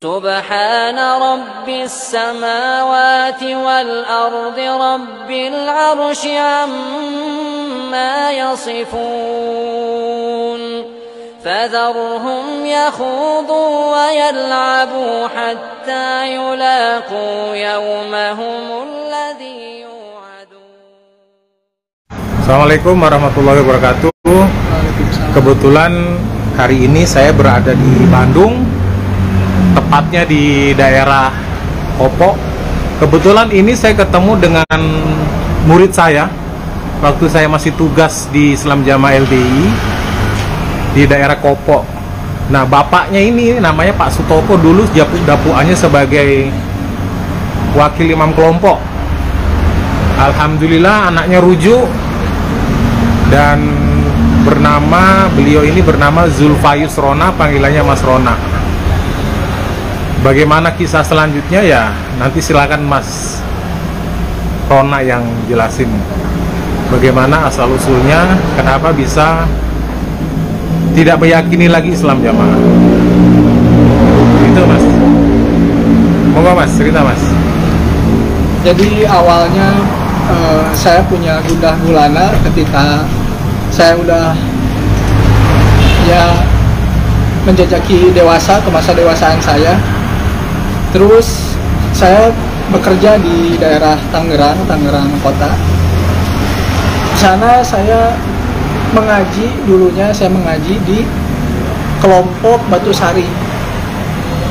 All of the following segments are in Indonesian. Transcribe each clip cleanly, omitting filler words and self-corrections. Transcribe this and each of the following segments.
سبحان رب السماوات والأرض رب العرش عما يصفون فذرهم يخوضوا ويلعبوا حتى يلاقوا يومهم الذي يوعدون. Assalamualaikum warahmatullahi wabarakatuh. Kebetulan hari ini saya berada di Bandung, tepatnya di daerah Kopo. Kebetulan ini saya ketemu dengan murid saya waktu saya masih tugas di Islam Jamaah LDI di daerah Kopo. Nah, bapaknya ini namanya Pak Sutopo, dulu dapuannya sebagai wakil imam kelompok. Alhamdulillah anaknya rujuk dan beliau ini bernama Zulfayus Rona, panggilannya Mas Rona. Bagaimana kisah selanjutnya ya nanti silakan Mas Rona yang jelasin bagaimana asal usulnya, kenapa bisa tidak meyakini lagi Islam Jamaah. Itu Mas, monggo Mas, cerita Mas. Jadi awalnya saya punya gundah gulana ketika saya udah menjajaki dewasa, ke masa dewasaan saya. Terus saya bekerja di daerah Tangerang kota. Di sana saya dulunya saya mengaji di kelompok Batu Sari.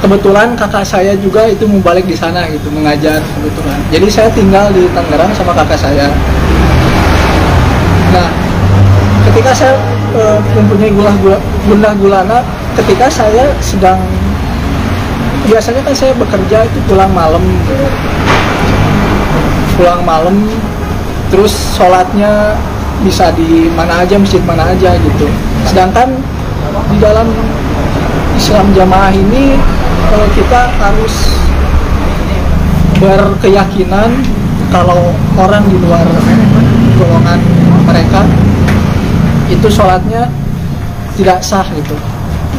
Kebetulan kakak saya juga itu mubalik di sana gitu, mengajar kebetulan. Jadi saya tinggal di Tangerang sama kakak saya. Nah, ketika saya mempunyai gundah gulana, ketika saya biasanya kan saya bekerja itu pulang malam, terus sholatnya bisa di mana aja, masjid mana aja gitu. Sedangkan di dalam Islam Jamaah ini kita harus berkeyakinan kalau orang di luar golongan mereka itu sholatnya tidak sah gitu.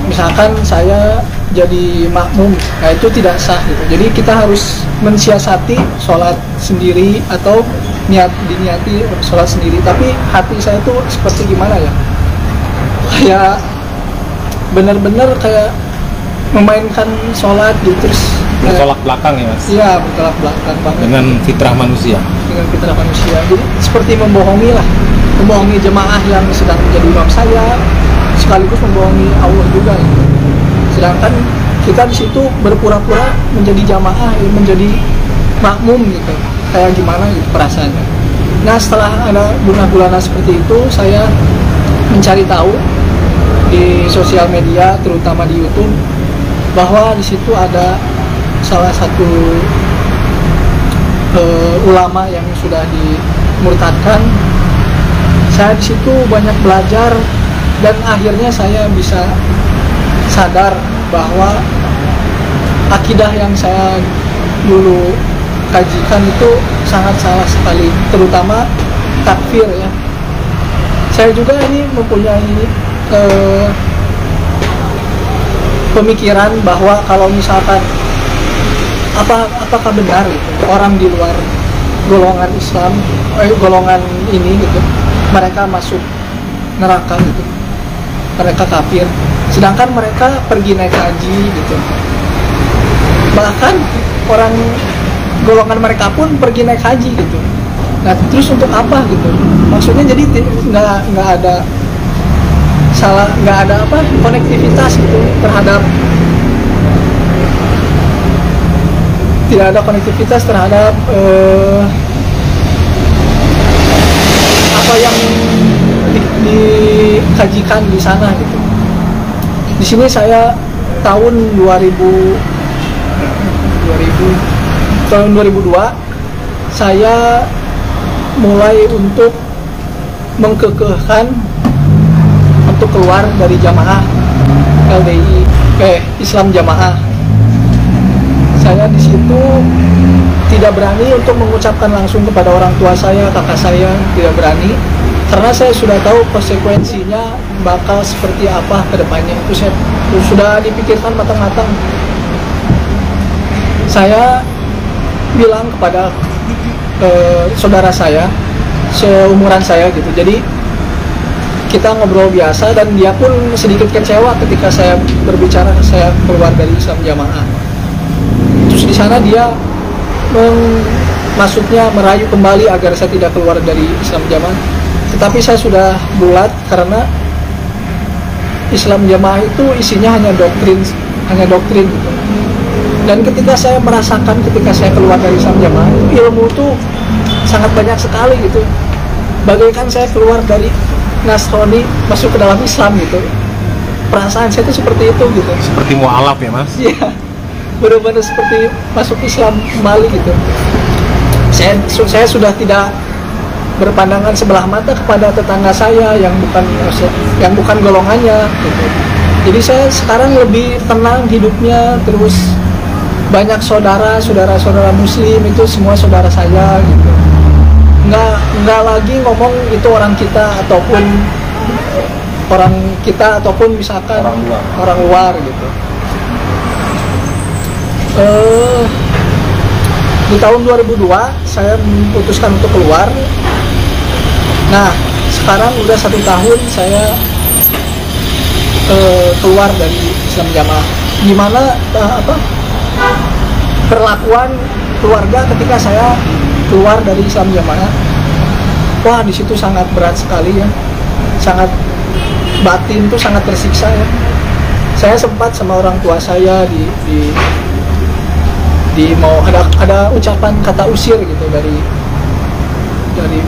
Misalkan saya jadi makmum, nah itu tidak sah gitu. Jadi kita harus mensiasati sholat sendiri atau diniati sholat sendiri. Tapi hati saya tuh seperti gimana ya? Kayak benar-benar kayak memainkan sholat gitu, terus bertolak belakang ya Mas? Iya, bertolak belakang banget dengan fitrah manusia. Jadi seperti membohongi jemaah yang sedang menjadi imam saya, sekaligus membohongi Allah juga gitu. Sedangkan kita di situ berpura-pura menjadi jamaah, menjadi makmum gitu. Kayak gimana gitu perasaannya. Nah, setelah ada gundah gulana seperti itu, saya mencari tahu di sosial media, terutama di YouTube, bahwa di situ ada salah satu ulama yang sudah dimurtadkan. Saya di situ banyak belajar dan akhirnya saya bisa sadar bahwa akidah yang saya dulu kajikan itu sangat salah sekali, terutama takfir ya. Saya juga ini mempunyai pemikiran bahwa kalau misalkan apakah benar gitu, orang di luar golongan Islam, golongan ini gitu, mereka masuk neraka gitu, mereka kafir, sedangkan mereka pergi naik haji gitu. Bahkan orang golongan mereka pun pergi naik haji gitu. Nah, terus untuk apa gitu? Maksudnya jadi nggak ada konektivitas gitu terhadap, tidak ada konektivitas terhadap apa yang dikajikan di sana gitu. Di sini saya tahun 2002 saya mulai untuk mengkekehkan untuk keluar dari jamaah LDI Islam Jamaah. Saya di situ tidak berani untuk mengucapkan langsung kepada orang tua saya, kakak saya, tidak berani, karena saya sudah tahu konsekuensinya bakal seperti apa ke depannya. Itu saya sudah dipikirkan matang-matang. saya bilang kepada saudara saya seumuran saya gitu. Jadi kita ngobrol biasa dan dia pun sedikit kecewa ketika saya berbicara saya keluar dari Islam Jamaah. Terus di sana dia maksudnya merayu kembali agar saya tidak keluar dari Islam Jamaah. Tetapi saya sudah bulat karena Islam Jamaah itu isinya hanya doktrin gitu. Dan ketika saya merasakan ketika saya keluar dari Islam Jamaah, ilmu itu sangat banyak sekali gitu. Bagaikan saya keluar dari Nasrani masuk ke dalam Islam gitu. Perasaan saya itu seperti itu gitu. Seperti mualaf ya Mas? Iya, benar-benar seperti masuk Islam kembali gitu. Saya sudah tidak berpandangan sebelah mata kepada tetangga saya yang bukan golongannya gitu. Jadi saya sekarang lebih tenang hidupnya, terus banyak saudara muslim itu semua saudara saya gitu. Nggak lagi ngomong itu orang kita ataupun misalkan orang luar gitu. Di tahun 2002 saya memutuskan untuk keluar. Nah sekarang udah 1 tahun saya keluar dari Islam Jamaah. Gimana perlakuan keluarga ketika saya keluar dari Islam Jamaah? Wah, di situ sangat berat sekali ya, sangat batin tuh sangat tersiksa ya. Saya sempat sama orang tua saya di mau ada ucapan kata usir gitu dari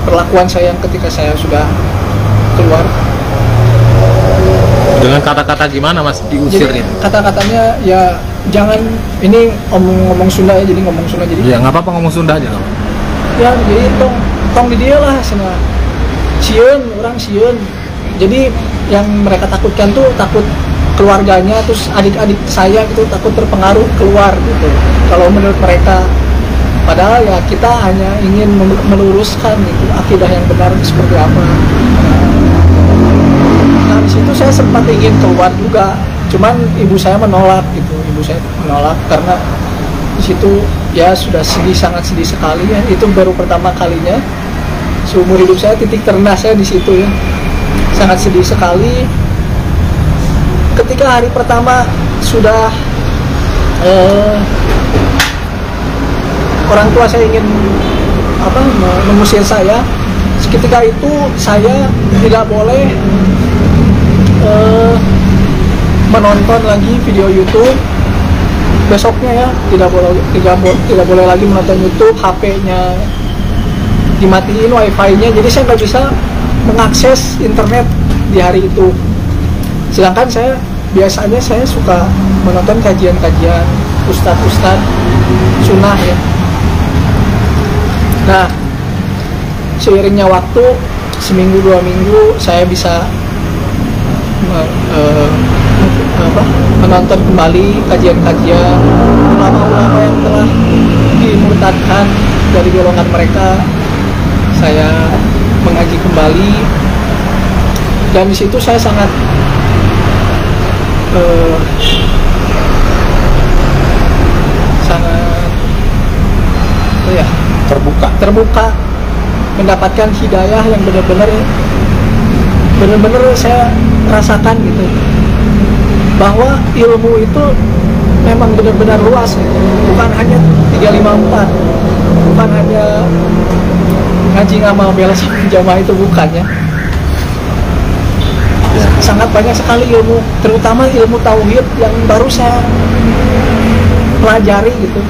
perlakuan saya ketika saya sudah keluar. Dengan kata-kata gimana Mas diusirnya? Kata-katanya ya jangan, ini ngomong Sunda ya, jadi ngomong Sunda jadi. Ya nggak apa-apa ngomong Sunda aja nggak apa. Ya jadi tong di dia lah sana. Sieun, orang sieun. Jadi yang mereka takutkan tuh takut keluarganya, terus adik-adik saya gitu takut terpengaruh keluar gitu. Kalau menurut mereka, padahal ya kita hanya ingin meluruskan gitu akidah yang benar seperti apa. Nah di situ saya sempat ingin keluar juga, cuman ibu saya menolak gitu. Ibu saya menolak karena di situ ya sudah sangat sedih sekali ya. Itu baru pertama kalinya seumur hidup saya, titik terendah saya di situ ya. Sangat sedih sekali. Ketika hari pertama sudah orang tua saya ingin mengusir saya, ketika itu saya tidak boleh menonton lagi video YouTube. Besoknya ya tidak boleh lagi menonton YouTube, HP-nya dimatiin, wifi-nya, jadi saya nggak bisa mengakses internet di hari itu. Sedangkan biasanya saya suka menonton kajian-kajian ustadz sunnah ya. Nah seiringnya waktu, seminggu 2 minggu saya bisa menonton kembali kajian-kajian ulama-ulama yang telah dimurtadkan dari golongan mereka. Saya mengaji kembali dan di situ saya sangat terbuka mendapatkan hidayah yang benar-benar saya rasakan gitu, bahwa ilmu itu memang benar-benar luas gitu. Bukan hanya 354, bukan hanya ngaji ngamal bela jamaah, itu bukannya. Sangat banyak sekali ilmu, terutama ilmu tauhid yang baru saya pelajari gitu,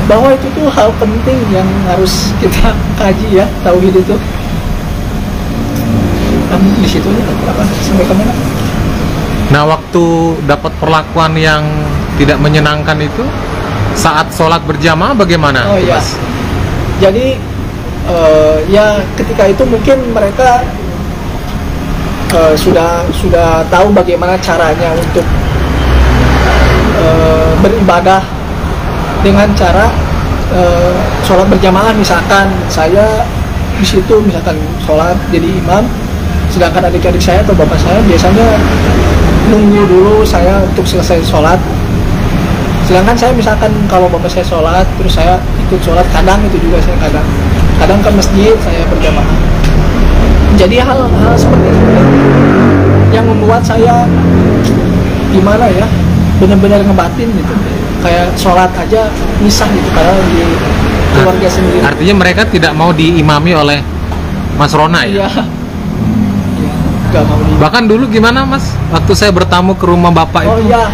bahwa itu tuh hal penting yang harus kita kaji ya, tauhid itu. Di situ sampai kemana? Nah waktu dapat perlakuan yang tidak menyenangkan itu saat sholat berjamaah bagaimana? Oh iya, jadi ya ketika itu mungkin mereka sudah tahu bagaimana caranya untuk beribadah dengan cara sholat berjamaah. Misalkan saya di situ misalkan sholat jadi imam, sedangkan adik-adik saya atau bapak saya biasanya nunggu dulu saya untuk selesai sholat, Sedangkan saya misalkan kalau bapak saya sholat, terus saya ikut sholat, kadang itu juga saya kadang ke masjid saya berjamaah. Jadi hal-hal seperti itu yang membuat saya gimana ya, benar-benar ngebatin gitu. Kayak sholat aja misah gitu, padahal di keluarga sendiri. Artinya mereka tidak mau diimami oleh Mas Rona ya? Iya. Gak mau di. Bahkan dulu gimana Mas? Waktu saya bertamu ke rumah Bapak Oh itu, iya.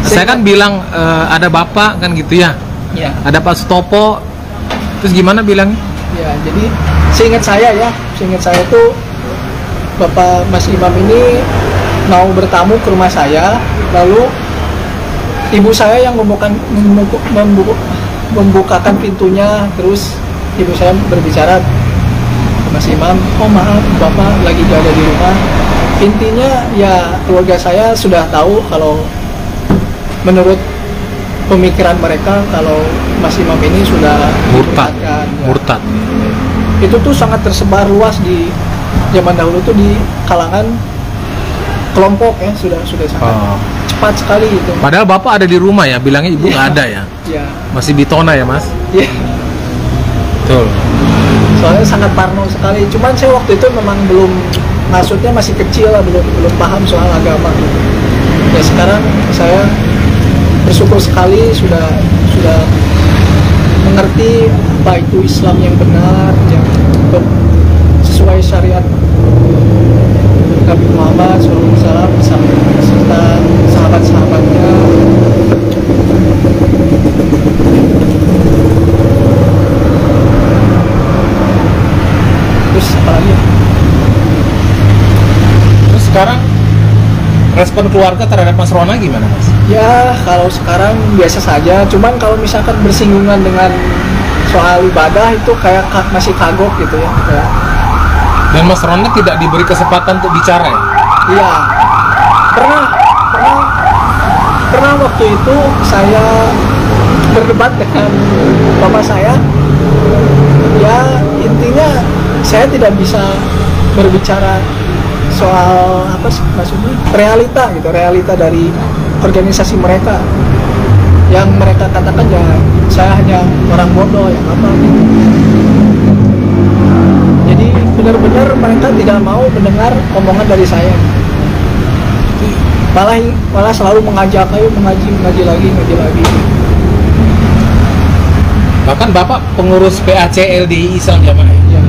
saya kan bilang ada Bapak kan gitu ya? Iya. Ada Pak Sutopo, terus gimana bilangnya? Ya, jadi seingat saya tuh Bapak Mas Imam ini mau bertamu ke rumah saya, lalu ibu saya yang membukakan pintunya, terus ibu saya berbicara ke Mas Imam, oh maaf Bapak lagi gak ada di rumah. Intinya ya keluarga saya sudah tahu kalau menurut pemikiran mereka kalau Mas Imam ini sudah Murtad. dimurtadkan, ya. Murtad. Itu tuh sangat tersebar luas di zaman dahulu tuh di kalangan kelompok ya, sudah sangat cepat sekali itu. Padahal Bapak ada di rumah ya, bilangnya Ibu nggak ada ya? Iya. Masih Bitona ya Mas? Iya. Betul. Soalnya sangat parno sekali. Cuman saya waktu itu memang maksudnya masih kecil lah, belum paham soal agama. Ya sekarang saya bersyukur sekali sudah mengerti apa itu Islam yang benar, yang sesuai syariat Nabi Muhammad SAW beserta sahabat-sahabatnya. Terus apa lagi? Terus sekarang respon keluarga terhadap Mas Rona gimana Mas? Ya kalau sekarang biasa saja, cuman kalau misalkan bersinggungan dengan soal ibadah itu kayak masih kagok gitu ya. Kayak, Dan Mas Rona tidak diberi kesempatan untuk bicara ya? iya, pernah waktu itu saya berdebat dengan bapak saya. Ya intinya saya tidak bisa berbicara soal apa sih maksudnya, realita dari organisasi mereka. Yang mereka katakan ya saya hanya orang bodoh yang apa gitu. Jadi benar-benar mereka tidak mau mendengar omongan dari saya. Malah selalu mengajak, ayo mengaji lagi. Bahkan Bapak pengurus PAC LDI Islam Jamaah ya?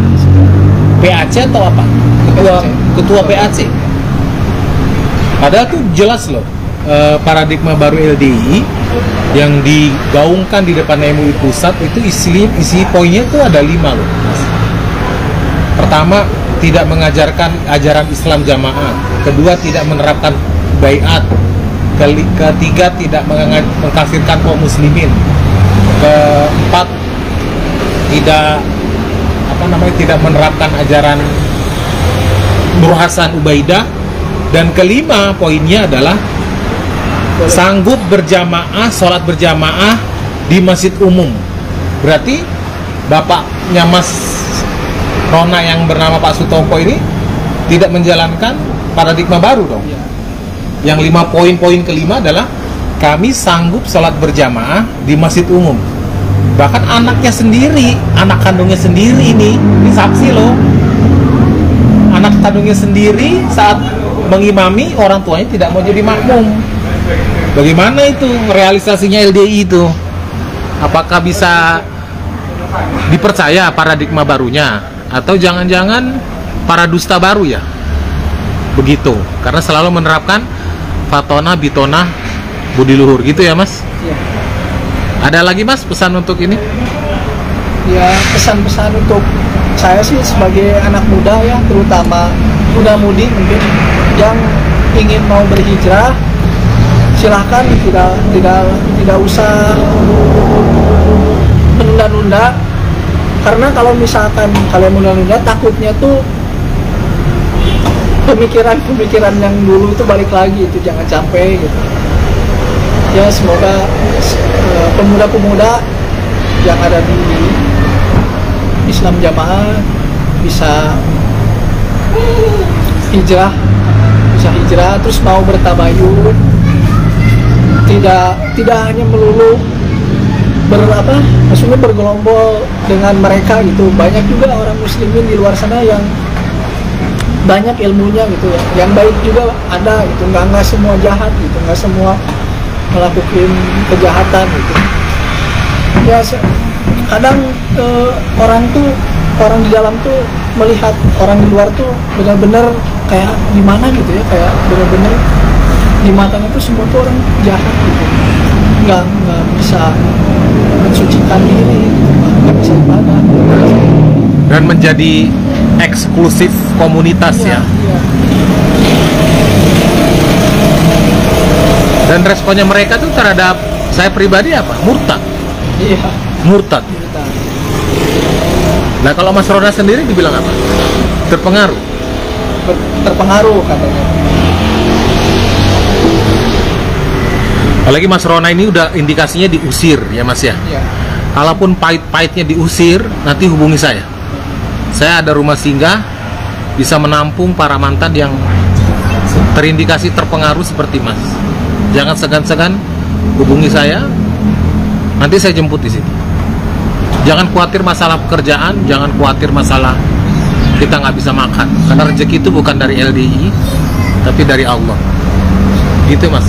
PAC atau apa? Ketua PAC. Padahal tuh jelas loh, paradigma baru LDI yang digaungkan di depan MUI Pusat itu isi poinnya tuh ada 5 loh Mas. Pertama, tidak mengajarkan ajaran Islam Jamaah. Kedua, tidak menerapkan baiat. Ketiga, tidak mengkafirkan kaum muslimin. Keempat, tidak menerapkan ajaran Nur Hasan Ubaidah. Dan kelima poinnya adalah sanggup berjamaah, sholat berjamaah di masjid umum. Berarti bapaknya Mas Rona yang bernama Pak Sutopo ini tidak menjalankan paradigma baru dong. Yang 5 poin kelima adalah kami sanggup sholat berjamaah di masjid umum. Bahkan anaknya sendiri, anak kandungnya sendiri ini saksi loh. Anak kandungnya sendiri saat mengimami, orang tuanya tidak mau jadi makmum. Bagaimana itu realisasinya LDI itu? Apakah bisa dipercaya paradigma barunya? Atau jangan-jangan para dusta baru ya? Begitu, karena selalu menerapkan fatona, bitona, budi luhur gitu ya Mas? Ya. Ada lagi Mas pesan untuk ini? Ya pesan-pesan untuk saya sih sebagai anak muda ya, terutama muda-mudi mungkin yang ingin mau berhijrah, silahkan tidak usah menunda-nunda, karena kalau misalkan kalian menunda-nunda takutnya tuh pemikiran yang dulu itu balik lagi, itu jangan sampai gitu. Ya semoga pemuda-pemuda yang ada di Islam Jamaah bisa hijrah terus mau bertabayun, tidak hanya melulu maksudnya bergelombol dengan mereka gitu. Banyak juga orang muslimin di luar sana yang banyak ilmunya gitu ya, yang baik juga ada gitu. Nggak semua jahat gitu, nggak semua melakukan kejahatan gitu ya. Kadang orang di dalam tuh melihat orang di luar tuh benar-benar kayak gimana gitu ya, kayak benar-benar di matanya tuh semua tuh orang jahat gitu, nggak bisa mensucikan diri gitu, nggak bisa ibadah dan menjadi eksklusif komunitas ya. Dan responnya mereka tuh terhadap saya pribadi apa? Murtad. Iya. Murtad. Nah kalau Mas Rona sendiri dibilang apa? Terpengaruh. Terpengaruh katanya. Apalagi Mas Rona ini udah indikasinya diusir ya Mas ya. Iya. Kalaupun pahit-pahitnya diusir, nanti hubungi saya. Saya ada rumah singgah, bisa menampung para mantan yang terindikasi terpengaruh seperti Mas. Jangan segan-segan hubungi saya, nanti saya jemput di situ. Jangan khawatir masalah pekerjaan, jangan khawatir masalah kita nggak bisa makan, karena rezeki itu bukan dari LDI, tapi dari Allah. Gitu Mas.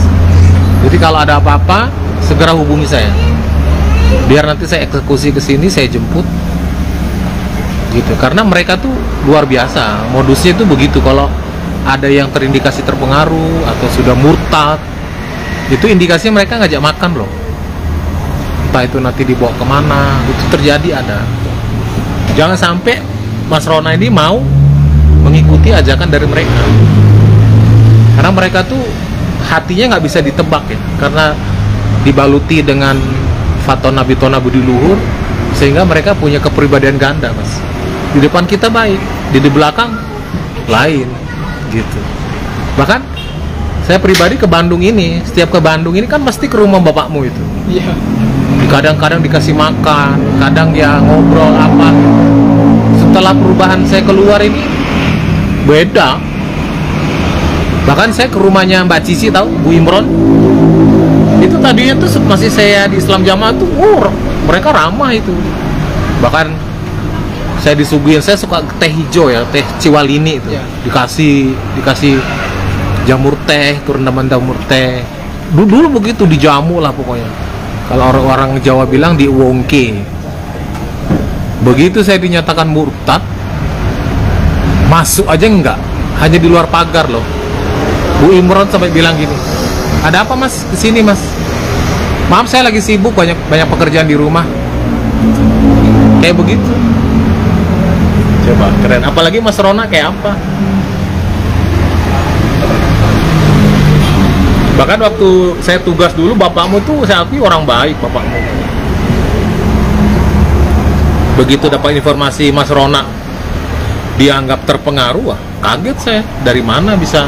Jadi kalau ada apa-apa, segera hubungi saya. Biar nanti saya eksekusi ke sini, saya jemput. Gitu. Karena mereka tuh luar biasa. Modusnya itu begitu. Kalau ada yang terindikasi terpengaruh atau sudah murtad, itu indikasinya mereka ngajak makan loh. Entah itu nanti dibawa kemana, itu terjadi ada. Jangan sampai Mas Rona ini mau mengikuti ajakan dari mereka. Karena mereka tuh hatinya nggak bisa ditebak ya, karena dibaluti dengan fatona bitona budi luhur, sehingga mereka punya kepribadian ganda Mas. Di depan kita baik, di belakang lain gitu. Bahkan saya pribadi ke Bandung ini, setiap ke Bandung ini kan pasti ke rumah bapakmu itu. Iya. Kadang-kadang dikasih makan, kadang ya ngobrol apa. Setelah perubahan saya keluar ini beda. Bahkan saya ke rumahnya Mbak Cici, tahu Bu Imron, itu tadinya tuh masih saya di Islam Jamaah tuh mereka ramah itu. Bahkan saya disuguhin, saya suka teh hijau ya, teh Ciwalini itu Ya. dikasih jamur teh, rendaman jamur teh. Dulu begitu dijamu lah pokoknya. Kalau orang-orang Jawa bilang diwongke. Begitu saya dinyatakan murtad, masuk aja enggak, hanya di luar pagar loh. Bu Imron sampai bilang gini, ada apa Mas kesini Mas? Maaf saya lagi sibuk, banyak pekerjaan di rumah. Kayak begitu. Coba keren. Apalagi Mas Rona kayak apa? Bahkan waktu saya tugas dulu, bapakmu tuh saya akui orang baik bapakmu. Begitu dapat informasi Mas Rona dianggap terpengaruh, wah kaget saya. Dari mana bisa?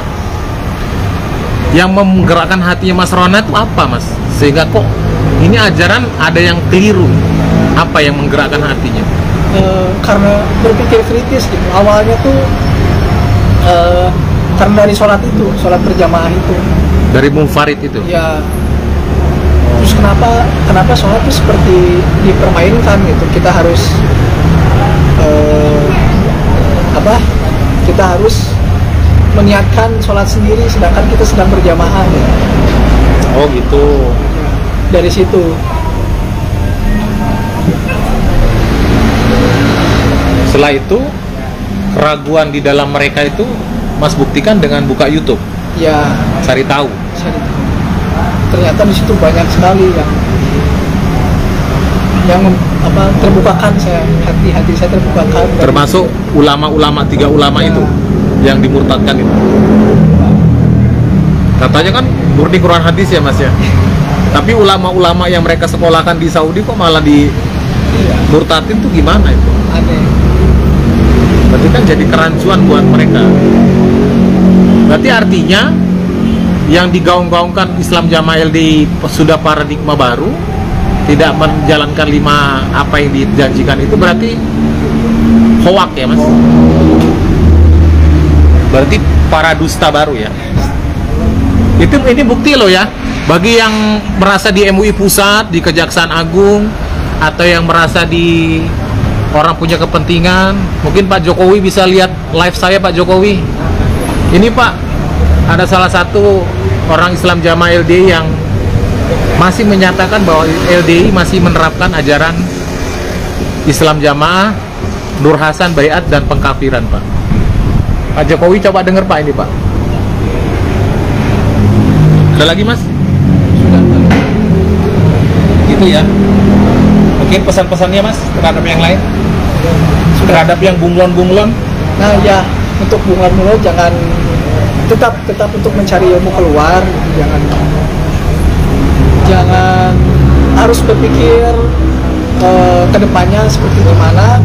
Yang menggerakkan hatinya Mas Rona itu apa Mas? Sehingga kok ini ajaran ada yang keliru? Apa yang menggerakkan hatinya? Karena berpikir kritis gitu. Awalnya tuh karena dari sholat sholat berjamaah itu. Dari munfarid itu? Ya. Terus kenapa sholat itu seperti dipermainkan gitu? Kita harus kita harus meniatkan sholat sendiri, sedangkan kita sedang berjamaah gitu. Oh gitu. Dari situ. Setelah itu keraguan di dalam mereka itu Mas buktikan dengan buka YouTube. Ya. Cari tahu. Ternyata di situ banyak sekali yang terbukakan hati saya terbukakan. Termasuk ulama-ulama, 3 ulama ya. itu yang dimurtadkan itu. Katanya kan murni Quran hadis ya Mas ya. Tapi ulama-ulama yang mereka sekolahkan di Saudi kok malah dimurtadin tuh gimana itu? Aneh. Berarti kan jadi kerancuan buat mereka. Berarti artinya yang digaung-gaungkan Islam Jamaah LDI sudah paradigma baru, tidak menjalankan 5 apa yang dijanjikan itu, berarti hoak ya Mas? Berarti para dusta baru ya. Ini bukti loh ya. Bagi yang merasa di MUI Pusat, di Kejaksaan Agung, atau yang merasa di orang punya kepentingan, mungkin Pak Jokowi bisa lihat live saya, Pak Jokowi. Ini Pak, ada salah satu orang Islam Jamaah LDI yang masih menyatakan bahwa LDI masih menerapkan ajaran Islam Jamaah, Nur Hasan, Baiat, dan pengkafiran, Pak. Pak Jokowi coba dengar Pak ini, Pak. Ada lagi, Mas? Gitu ya. Mungkin pesan-pesannya, Mas, terhadap yang lain? Terhadap yang bunglon-bunglon? Nah ya, untuk bunglon-bunglon jangan, tetap untuk mencari ilmu keluar, jangan harus berpikir ke depannya seperti gimana.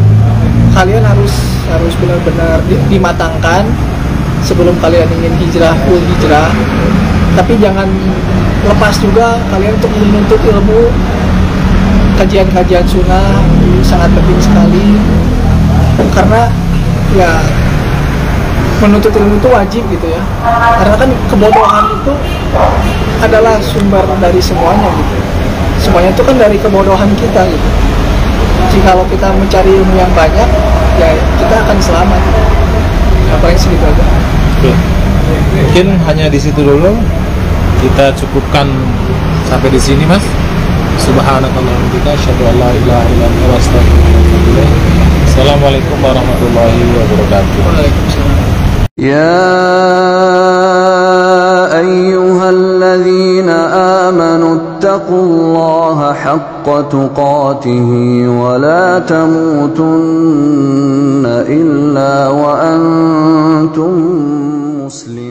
Kalian harus benar-benar dimatangkan sebelum kalian ingin hijrah, full hijrah. Tapi jangan lepas juga kalian untuk menuntut ilmu. Kajian-kajian sunnah sangat penting sekali, karena ya menuntut ilmu itu wajib gitu ya, karena kan kebodohan itu adalah sumber dari semuanya gitu. Semuanya itu kan dari kebodohan kita gitu. Jikalau kita mencari ilmu yang banyak, ya kita akan selamat. Paling segitu aja. Mungkin hanya di situ dulu. Kita cukupkan sampai di sini, Mas. Subhanakallahumma wa bihamdika asyhadu an la ilaha illa anta astaghfiruka wa atubu ilaik. Assalamualaikum warahmatullahi wabarakatuh. Waalaikumsalam. يا أيها الذين آمنوا اتقوا الله حق تقاته ولا تموتن إلا وأنتم مسلمون.